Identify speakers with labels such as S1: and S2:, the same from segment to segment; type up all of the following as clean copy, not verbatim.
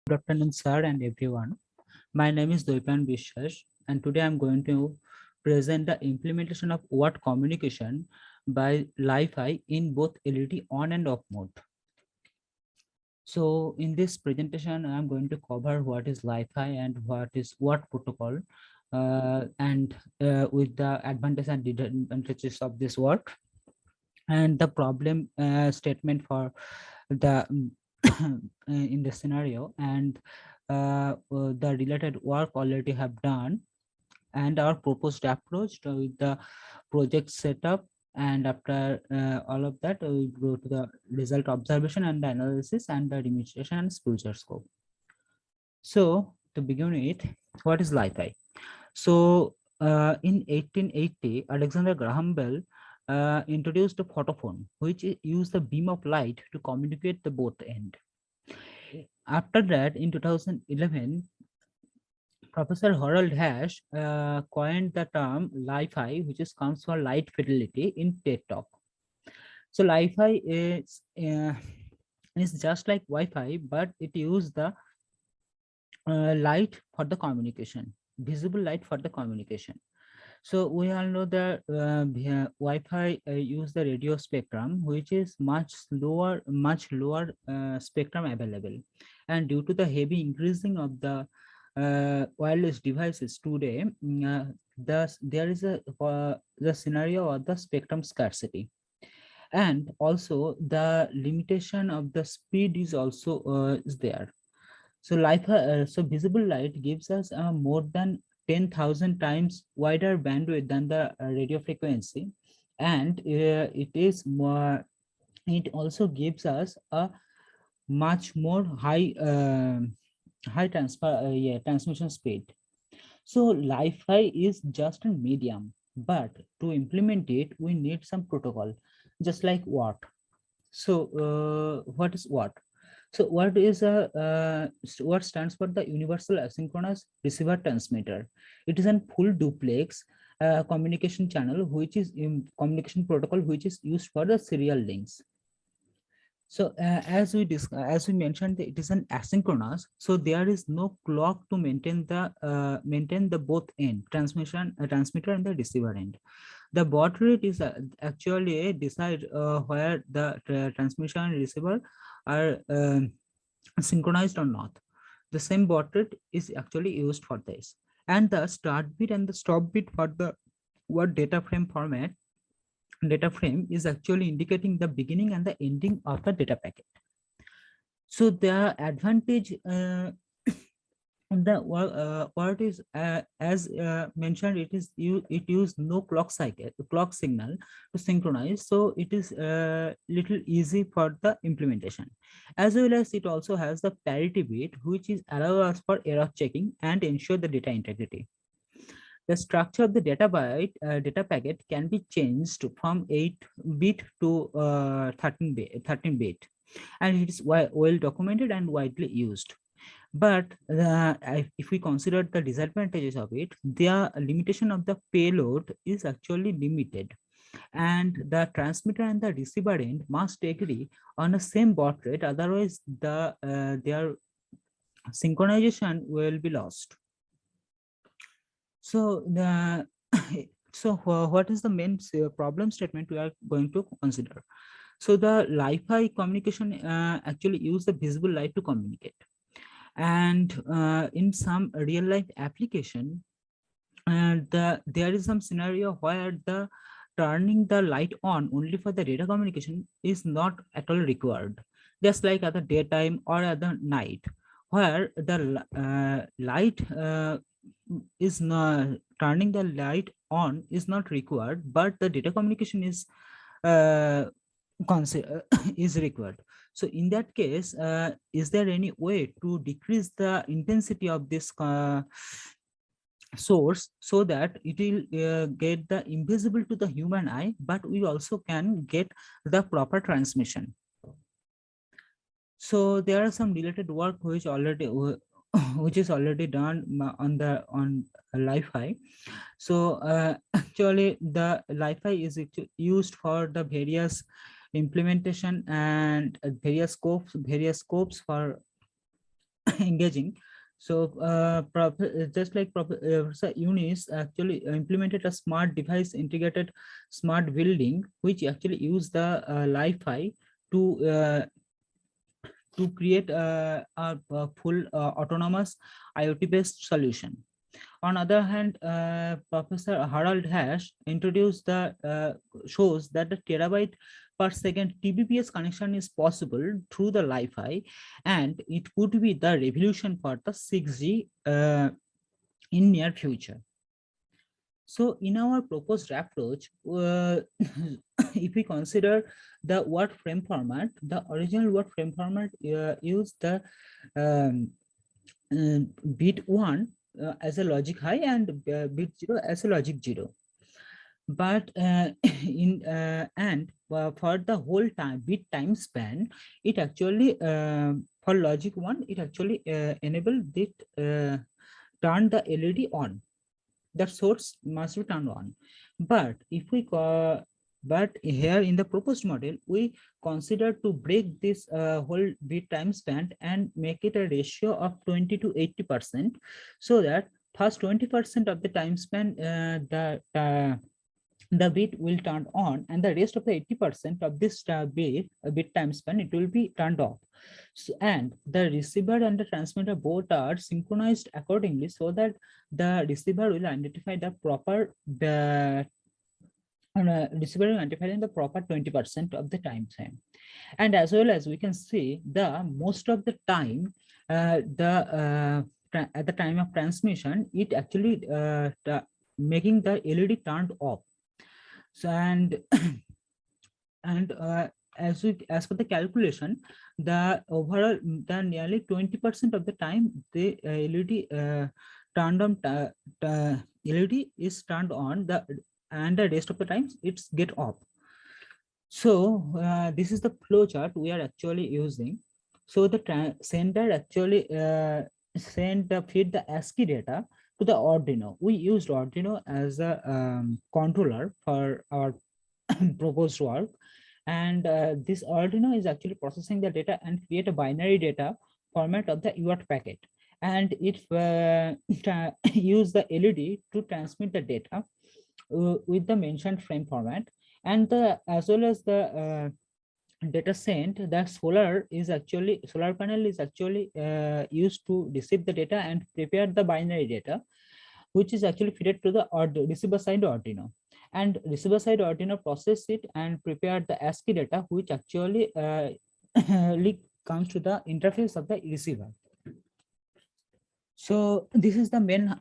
S1: Good afternoon, sir, and everyone. My name is DWAIPAYAN Biswas, and today I'm going to present the implementation of UART communication by Li-Fi in both LED on and off mode. So, in this presentation, I'm going to cover what is Li-Fi and what is UART protocol, and with the advantages and disadvantages of this work, and the problem statement for the in the scenario, and the related work already have done, and our proposed approach with the project setup. And after all of that, we go to the result observation and the analysis and the remediation and future scope. So to begin with, what is Li-Fi? So in 1880, Alexander Graham Bell introduced a photophone, which used the beam of light to communicate the both end. After that, in 2011, Professor Harold Hash coined the term Li-Fi, which comes from light fidelity in TED Talk. So Li-Fi is just like Wi-Fi, but it uses the light for the communication, visible light for the communication. So we all know that Wi-Fi use the radio spectrum, which is much lower spectrum available, and due to the heavy increasing of the wireless devices today, there is the scenario of the spectrum scarcity, and also the limitation of the speed is also is there. So so visible light gives us more than 10,000 times wider bandwidth than the radio frequency, and it is more. It also gives us a much more high transmission speed. So Li-Fi is just a medium, but to implement it, we need some protocol, just like UART. So what is UART? So what stands for the Universal Asynchronous Receiver Transmitter. It is a full duplex communication channel, which is in communication protocol, which is used for the serial links. So as we mentioned, it is an asynchronous. So there is no clock to maintain the both end transmitter and the receiver end. The baud rate is actually decide where the transmission and receiver are synchronized or not. The same baud rate is actually used for this, and the start bit and the stop bit for the what data frame is actually indicating the beginning and the ending of the data packet. So the advantage the word is as mentioned, it use no clock signal to synchronize, so it is little easy for the implementation, as well as it also has the parity bit, which is allow us for error checking and ensure the data integrity. The structure of the data packet can be changed from 8-bit to 13-bit, and it is well documented and widely used. But if we consider the disadvantages of it, the limitation of the payload is actually limited, and the transmitter and the receiver end must agree on the same baud rate, otherwise their synchronization will be lost. So the what is the main problem statement we are going to consider? So the Li-Fi communication actually use the visible light to communicate, and in some real life application, there is some scenario where the turning the light on only for the data communication is not at all required, just like at the daytime or at the night, where the light is not turning the light on is not required, but the data communication is uh, is required. So in that case, is there any way to decrease the intensity of this source so that it will get the invisible to the human eye, but we also can get the proper transmission? So there are some related work which already which is already done on Li-Fi. So actually the Li-Fi is used for the various implementation and various scopes for engaging. So just like Professor Yunis actually implemented a smart device integrated smart building, which actually use the Li-Fi to create a full autonomous IoT based solution. On other hand, Professor Harald Hash introduced the shows that the terabyte per second TBPS connection is possible through the Li-Fi, and it could be the revolution for the 6G in near future. So in our proposed approach, if we consider the word frame format, the original word frame format used the um, bit 1 as a logic high and bit 0 as a logic 0. But in and for the whole time bit time span, it actually for logic 1 it actually enabled it turn the LED on. The source must be turned on. But if we but here in the proposed model, we consider to break this whole bit time span and make it a ratio of 20 to 80%, so that first 20% of the time span the bit will turn on, and the rest of the 80% of this bit time span it will be turned off. So, and the receiver and the transmitter both are synchronized accordingly, so that the receiver will identify the proper receiver will identify the proper 20% of the time frame. And as well as we can see, the most of the time at the time of transmission, it actually making the LED turned off. So and and as per the calculation, the overall the nearly 20% of the time the LED turned on LED is turned on, and the rest of the times it's get off. So this is the flow chart we are actually using. So the sender actually feed the ASCII data to the Arduino. We used Arduino as a controller for our proposed work, and this Arduino is actually processing the data and create a binary data format of the UART packet, and it use the LED to transmit the data with the mentioned frame format. And as well as the data sent, the solar panel is actually used to receive the data and prepare the binary data, which is actually fed to the receiver side Arduino, and receiver side Arduino process it and prepare the ASCII data, which actually comes to the interface of the receiver. So this is the main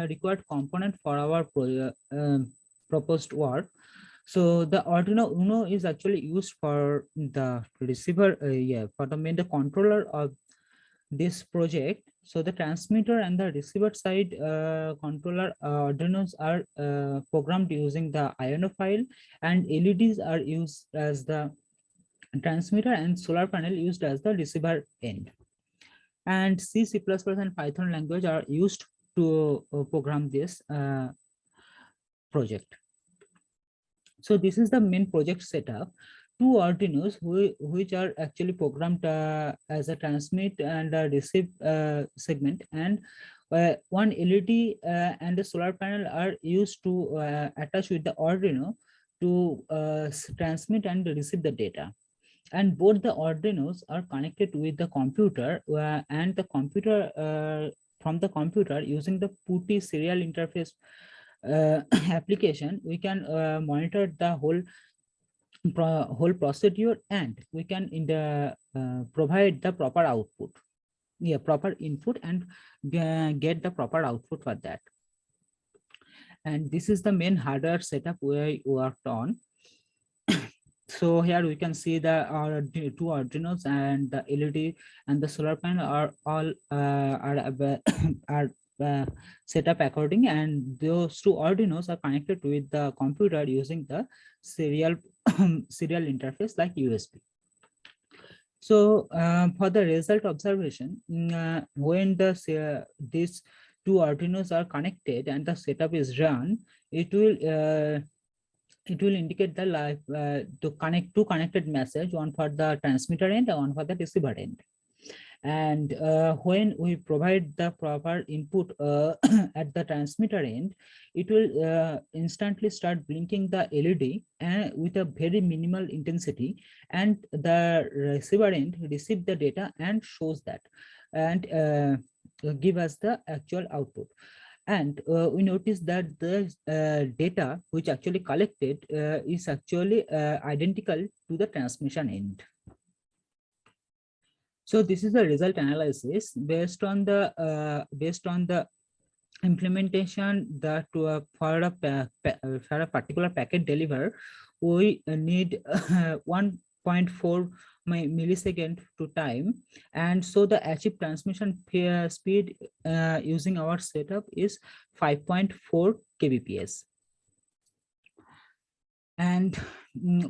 S1: required component for our proposed work. So the Arduino Uno is actually used for the receiver, for the main the controller of this project. So the transmitter and the receiver side controller Arduinos are programmed using the INO file, and LEDs are used as the transmitter, and solar panel used as the receiver end. And C++ and Python language are used to program this project. So this is the main project setup. Two Arduinos which are actually programmed as a transmit and a receive segment, and one LED and a solar panel are used to attach with the Arduino to transmit and receive the data. And both the Arduinos are connected with the computer, and the computer from the computer using the PuTTY serial interface application, we can monitor the whole procedure, and we can provide the proper output, proper input, and get the proper output for that. And this is the main hardware setup we worked on. So here we can see our two Arduinos, and the LED and the solar panel are all are set up according, and those two Arduinos are connected with the computer using the serial interface like USB. So for the result observation, when these two Arduinos are connected and the setup is run, it will indicate the to connect two connected message, one for the transmitter end and one for the receiver end. And when we provide the proper input at the transmitter end, it will instantly start blinking the LED and with a very minimal intensity, and the receiver end receive the data and shows that, and give us the actual output. And we notice that the data which actually collected is actually identical to the transmission end. So this is the result analysis based on the implementation that for a particular packet deliver, we need 1.4 millisecond to time, and so the achieved transmission speed using our setup is 5.4 kbps. And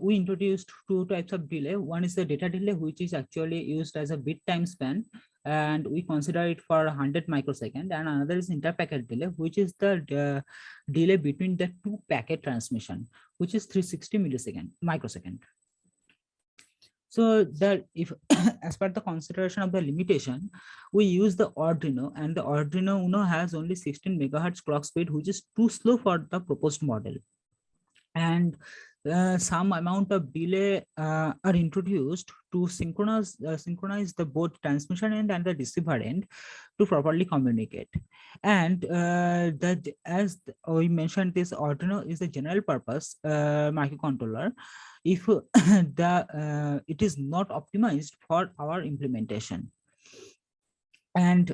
S1: we introduced two types of delay. One is the data delay, which is actually used as a bit time span, and we consider it for 100 microsecond. And another is interpacket delay, which is the delay between the two packet transmission, which is 360 microsecond. So that if as per the consideration of the limitation, we use the Arduino, and the Arduino Uno has only 16 megahertz clock speed, which is too slow for the proposed model. And some amount of delay are introduced to synchronize the both transmission end and the receiver end to properly communicate. And that, as we mentioned, this Arduino is a general purpose microcontroller. If it is not optimized for our implementation, and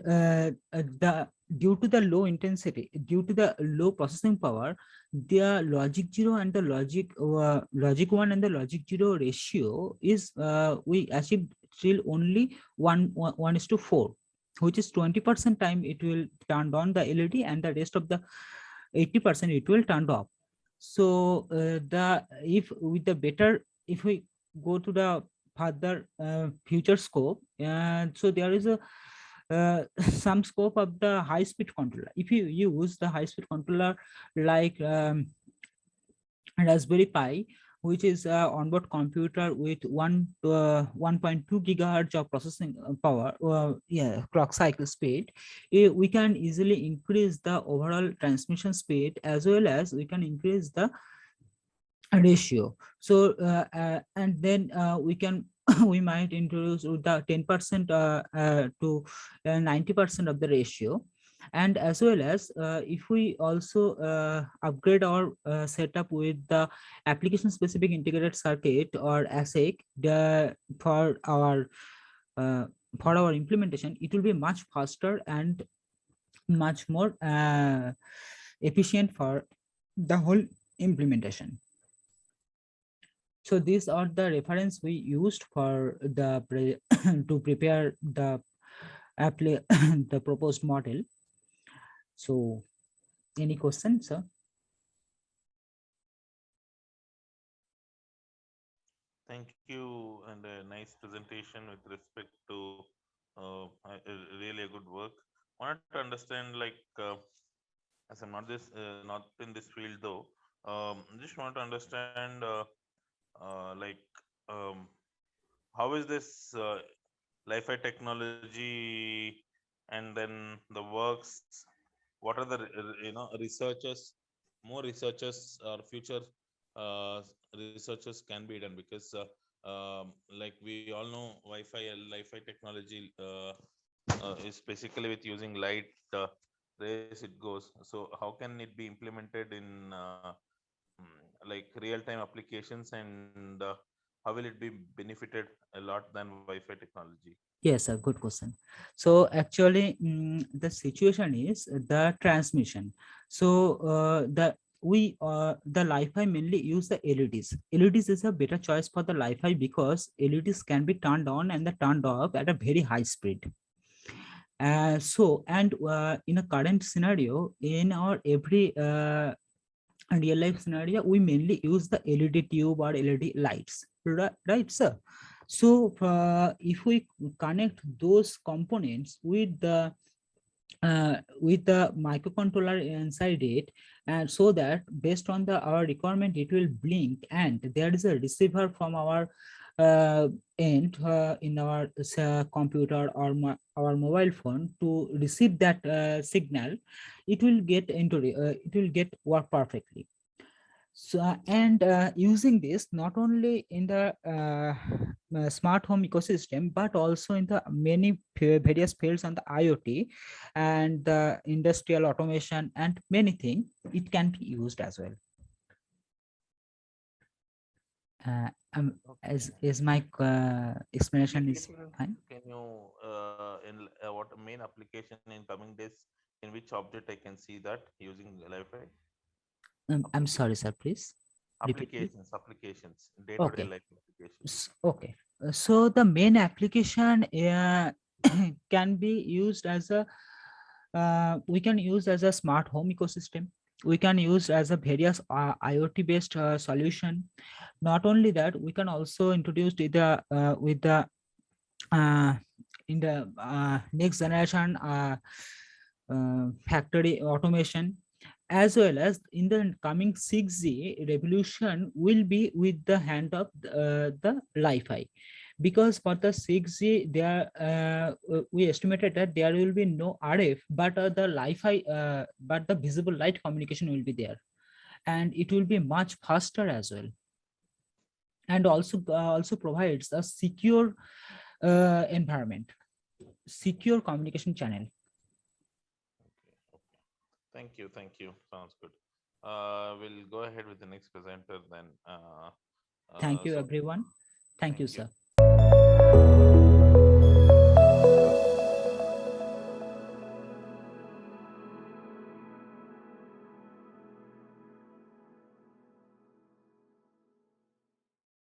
S1: due to the low intensity, due to the low processing power, the logic 0 and the logic 1 and the logic 0 ratio is we achieved still only 1:4, which is 20% time it will turn on the LED, and the rest of the 80% it will turn off. So if we go to the further future scope, so there is a some scope of the high speed controller. If you use the high speed controller like Raspberry Pi, which is onboard computer with 1.2 gigahertz of processing power, clock cycle speed, we can easily increase the overall transmission speed, as well as we can increase the ratio. So and then we can we might introduce the 10% to 90% of the ratio. And as well as if we also upgrade our setup with the application specific integrated circuit or ASIC for our implementation, it will be much faster and much more efficient for the whole implementation. So these are the reference we used for the to prepare the the proposed model. So any questions, sir?
S2: Thank you, and a nice presentation with respect to really a good work. Wanted to understand, like, as I'm not in this field though, just want to understand, like, um, how is this Li-Fi technology, and then the works? What are the researchers, more researchers or future uh, researchers can be done? Because like we all know, Wi-Fi technology is basically with using light rays it goes. So how can it be implemented in like real-time applications, and how will it be benefited a lot than Wi-Fi technology?
S1: Yes, a good question. So actually, the situation is the transmission. So the Li-Fi mainly use the LEDs. LEDs is a better choice for the Li-Fi because LEDs can be turned on and turned off at a very high speed. In a current scenario, in our every real life scenario, we mainly use the LED tube or LED lights, right, sir? So if we connect those components with the microcontroller inside it, and so that based on our requirement, it will blink, and there is a receiver from our uh, end in our computer or our mobile phone to receive that signal, it will get it will get work perfectly. So and using this not only in the smart home ecosystem, but also in the many various fields on the IoT and the industrial automation and many things, it can be used as well. uh,
S2: Okay.
S1: is my explanation is
S2: Applications,
S1: fine?
S2: can you what main application in coming days, in which object I can see that using Wi-Fi
S1: I'm sorry,
S2: application?
S1: sir, please repeat, please.
S2: Applications, day-to-day
S1: Okay.
S2: life applications.
S1: Okay. So the main application can be used as a we can use as a smart home ecosystem. We can use as a various IoT based solution. Not only that, we can also introduce with the uh, in the next generation factory automation, as well as in the coming 6G revolution will be with the hand of the Li-Fi. Because for the 6G, there we estimated that there will be no RF, but the Li-Fi, but the visible light communication will be there, and it will be much faster as well, and also provides a secure environment, secure communication channel.
S2: Okay, okay. Thank you. Sounds good. We'll go ahead with the next presenter then.
S1: Thank you,
S2: So
S1: everyone. Thank you,
S2: thank you.
S1: sir.